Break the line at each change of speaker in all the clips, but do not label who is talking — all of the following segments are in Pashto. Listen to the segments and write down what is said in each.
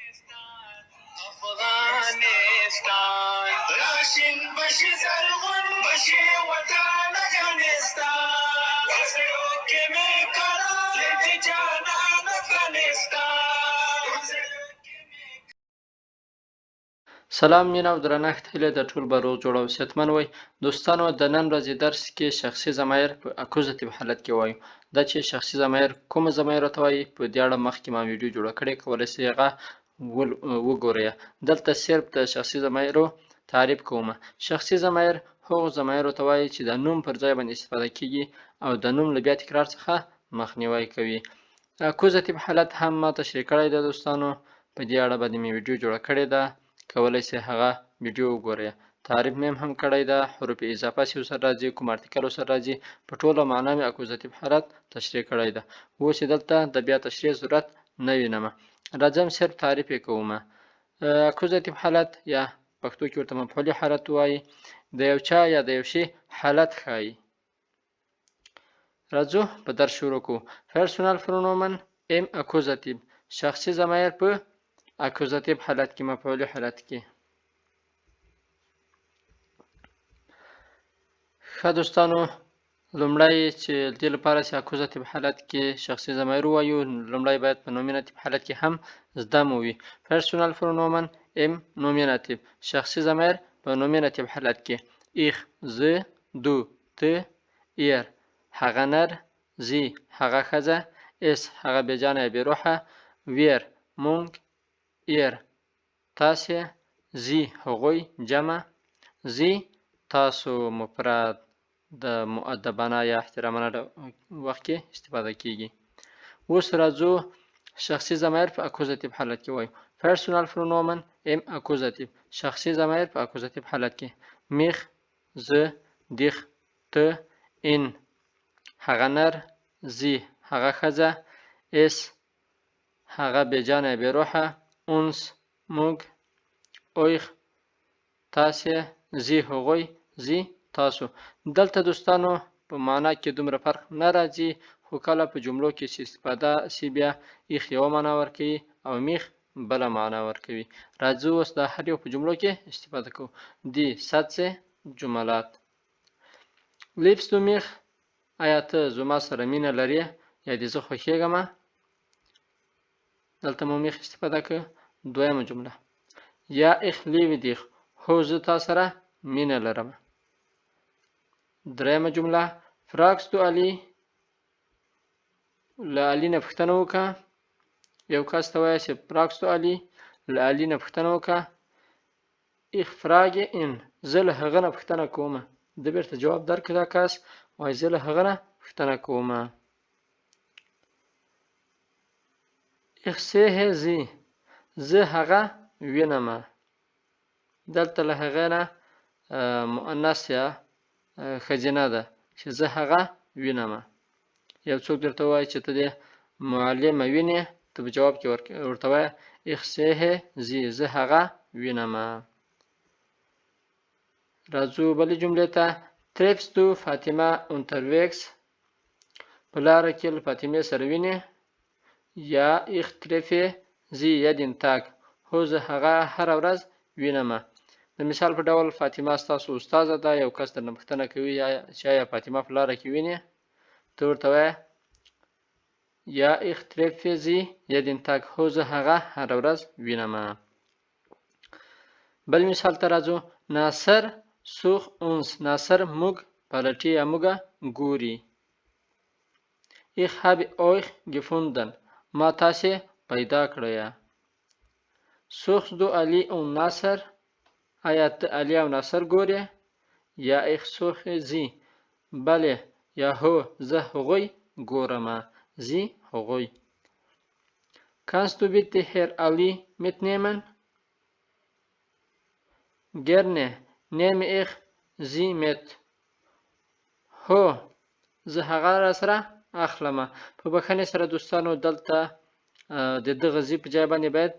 افغانستان راشین بشي زرغون بشي وطن افغانستان وزرو کې مې کړه دې جانان افغانستان. سلام مینه او درنښت هیله د ټول به روغ جوړ او صحتمن وي. دوستانو د نن ورځې درس کې شخصي ضمایر په اکوزاتیو حالت کې وایو. دا چې شخصي ضمایر کومه ضمایر ته وایي په دې اړه مخکې ما ویډیو جوړه کړې، کولی شئ هغه وګورئ. دلته صرف د شخصي ضمایرو تعریف کوم. شخصي ضمایر هغو ضمایرو ته وایي چې د نوم پر ځای باندې استفاده کیږي او د نوم له بیا تکرار څخه مخنیوی کوي. اکوزاتیو حالت هم ما تشریح کړی دی دوستانو، په دې اړه باندې مې ویډیو جوړه کړې ده، کولی شئ هغه ویډیو وګورئ. تعریف مې هم کړی ده، حروف اضافه چې ورسره راځي، کوم ارتکل ورسره راځي، په ټوله معنا مې اکوزاتیو حالت تشریح کړی ده. اوس چې دلته د بیا تشریح ضرورت نه وینم، راځم صرف تعریف یې کوم. اکوزاتیو حالت یا پښتو کې ورته مفعولي حالت وایي، د یو چا یا د یو شي حالت ښایي. راځو په درس شروع کوو. پرسونل پرونومن ام اکوزاتیو، شخصي ضمایر په اکوزاتیو حالت کې، مفعولي حالت کې. ښه دوستانو، لومړی چې دې لپاره چې اکوزاتیو حالت کې شخصي ضمایر ووایو، لومړی باید په نومیناتیو حالت کې هم زده مو وي. پرسونل پرونومن ام نومیناتیو، شخصي ضمایر په نومیناتیو حالت کې. ایخ، زه، دو، ته، ایر، هغه نر، زی، هغه ښځه، اس، هغه بېجانه یا بېروحه، ویر، مونږ، ایر، تاسې، زی، هغوی، جمع، زی، تاسو، مفرد، د مؤدبانه یا احترامانه وخت کې استفاده کیږي. اوس راځو شخصي ضمایر په اکوزاتیو حالت کې وایو. پرسونل پرونومن ام اکوزاتیو، شخصي ضمایر په اکوزاتیو حالت کې. میخ، زه، دیخ، ته، این، هغه نر، زی، هغه ښځه، اس، هغه بېجانه یا بېروحه، اونس، موږ، اویخ، تاسې، زی، هغوی، زی، تاسو. دلته دوستانو په معنا کې دومره فرق نه راځي، خو کله په جملو کې چې استفاده سي بیا ایخ یوه معنا ورکوي او میخ بله معنا ورکوي. راځو اوس د هر یو په جملو کې استفاده کوو. دی سطسې جملات. لیبس دو میخ، آیا ته زما سره مینه لرې یا دې زه خوښېږم؟ دلته مو میخ استفاده که. دویمه جمله، یا اخ لیوی دیخ، هو زه تا سره مینه لرم. دریمه جمله، فراکس دو علی، له علي نه پوښتنه وکړه. یو کس ته وایه چې فراکس دو علی، له علي نه پوښتنه وکړه. ایخ فراګې ان، زه له هغه نه پوښتنه کومه. ده بیرته جواب درکړ دا کس، وایي زه له هغه نه پوښتنه کومه. ایخ سیه زی، زه هغه وینمه. دلته له هغه نه مؤنث یا ښځینه ده چې زه هغه وینمه. یو څوک درته وایي چې ته دې معلمه وینې، ته په جواب کې ورته وایه ایخ سیه زی، زه هغه وینمه. راځو بلې جملې ته. تریفس دو فاطمه unterwegs، په لاره کې له فاطمې سره وینې. یا ایخ تریفې زی یدین تاگ، هو زه هغه هره ورځ وینمه. د مثال په ډول فاطمه ستاسو استاده ده، یو کس درنه پوښتنه کوي چې آیا فاطمه په لاره کې وینې، ته ورته وایه یا ایخ تریفې زی یدین تاگ، هو زه هغه هره ورځ وینمه. بل مثال ته راځو. ناصر سوخ اونس، ناصر موږ پلټي یا موږه ګوري. ایخ هابی اویخ gefunden، ما تاسې پیدا کړی. سوخس دو علی او ناصر، آیا ته علي او ناصر ګورې؟ یا ایخ سوخ زی، بله یا هو زه هغوی ګورمه، زی هغوی. Kannst du bitte Herr Ali mitnehmen؟ Gerne nehme ich sie mit. هو زه هغه را سره اخلمه. په بښنې سره دوستانو دلته د دغه زی په ځای باندې باید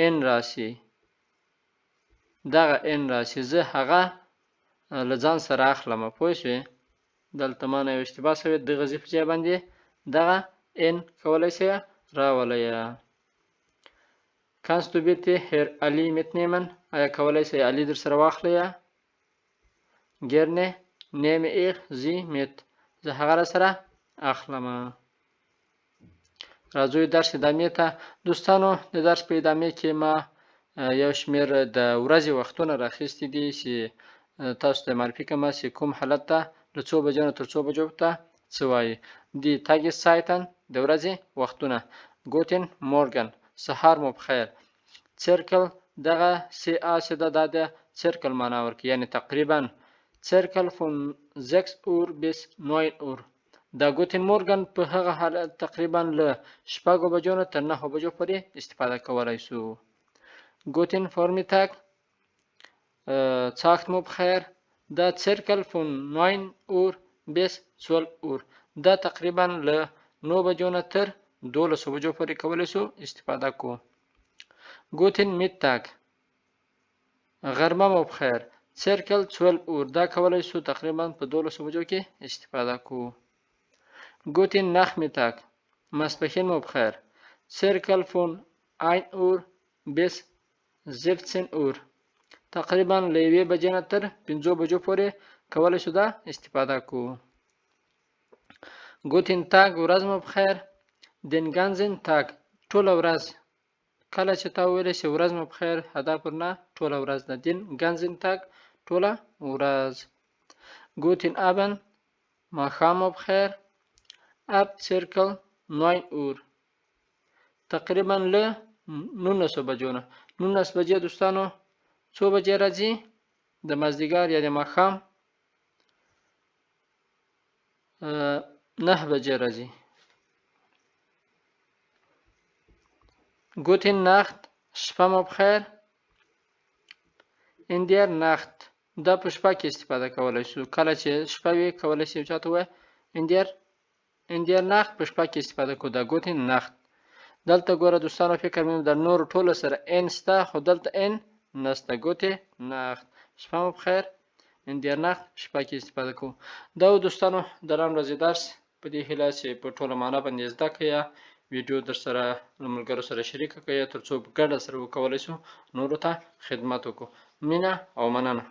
ان راسي، دغه ان راسي، زه هغه له ځان سره اخلمه. پوه شوې؟ دلته ما نه یو اشتباه شوې، دغه زی په ځای باندې دغه ان کولی شئ راولئ. Kannst du bitte Herr Ali mitnehmen? آیا کولی شئ علي در سره واخلئ؟ Gerne nehme ich sie mit. زه هغه را سره اخلم. راځو درس ادامې ته. دوستانو د درس په ادامې کې ما یو شمېر د ورځې وختونه راخیستي دي چې تاسو ته معرفي کړم چې کوم حالت ته له څو بجو نه تر څو بجو ته څه وایي. Die Tageszeiten د ورځې وختونه. Guten Morgen سهار مو بخیر. Circle دغه CA چې دا د circle معنا ورکوي یعنې تقریبا. Circle von 6 Uhr bis 9 Uhr. د ګوتن مورګن په هغه حالت تقریبا له 6 بجو نه تر 9 بجو پورې استفاده کولای شو. ګوتن فورمیتاګ څاښت مو بخیر. دا سرکل فون 9 اور bis 12 اور. دا تقریبا له 9 بجو نه تر 12 بجو پورې کولای شو استفاده کو. ګوتن میتاګ غرمه مو بخیر. سرکل 12 اور. دا کولای شو تقریبا په 12 بجو کې استفاده کو. Guten Nachmittag ماسپښین مو بخیر. Circle von 1 Uhr bis 17 Uhr. تقریبا له 1 بجې نه تر 5 بجو پورې کولای شو دا استفاده کو. Guten Tag ورځ مو بخیر. Den ganzen Tag ټوله ورځ. کله چې تا وویل چې ورځ مو بخیر هدا پر نه ټوله ورځ ده. Den ganzen Tag ټوله ورځ. Guten Abend ماښام مو بخیر. Ab circle 9 Uhr. تقریبا له 19 بجو نه. 19 بجې دوستانو څو بجې راځي؟ د مازدیګر یا د ماښام 9 بجې راځي. Guten Nacht شپه مو بخیر. In der Nacht دا په شپه کې استفاده کولای شو. کله چې شپه وي کولای شي چاته وایي In der Nacht په شپه کې استفاده کو. دا Guten Nacht. دلته ګوره دوستانو فکر مې د نور ټولو سره ان سته خو دلته ان نسته. Gute Nacht شپه مو بخیر. In der Nacht شپه کې استفاده کو. دا دوستانو د نن ورځې درس په دې هیله چې په ټوله معنا باندې زده کړئ. ویډیو در سره له ملګرو سره شریک کړئ ترڅو په ګډه سره وکولای شو نورو ته خدمت وکړو. مینه او مننه.